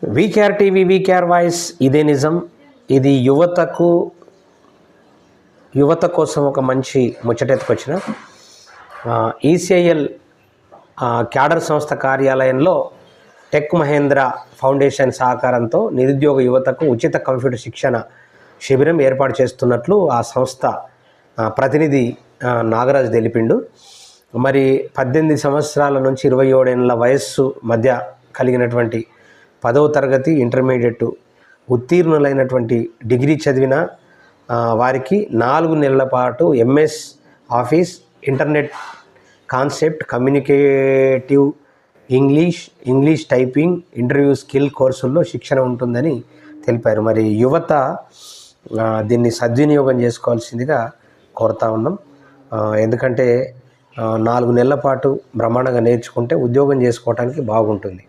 VKR TV, VKR voice, ఇదే నిజం. ఇది యువత కోసం ఒక మంచి ముచ్చటెత్తుకొచ్చిన ఈసీఐఎల్ క్యాడర్ సంస్థ కార్యాలయంలో టెక్ మహేంద్ర ఫౌండేషన్ సహకారంతో నిరుద్యోగ యువతకు ఉచిత కంప్యూటర్ శిక్షణ శిబిరం ఏర్పాటు చేస్తున్నట్లు ఆ సంస్థ ప్రతినిధి నాగరాజు తెలిపిండు. మరి 18 సంవత్సరాల నుంచి 27 ఏళ్ళ వయస్సు మధ్య కలిగినటువంటి 10వ తరగతి ఇంటర్మీడియట్ ఉత్తీర్ణులైనటువంటి డిగ్రీ చదివిన వారికి 4 నెలల పాటు MS office, internet concept, communicative English typing, interview skill కోర్సుల్లో శిక్షణ ఉంటుందని తెలిపారు. మరి యువత దీన్ని సద్వినియోగం చేసుకోవాల్సిందిగా కోరుతా ఉన్నాం. ఎందుకంటే 4 నెలల పాటు బ్రహ్మాండంగా నేర్చుకుంటే ఉద్యోగం చేసుకోవడానికి బాగుంటుంది.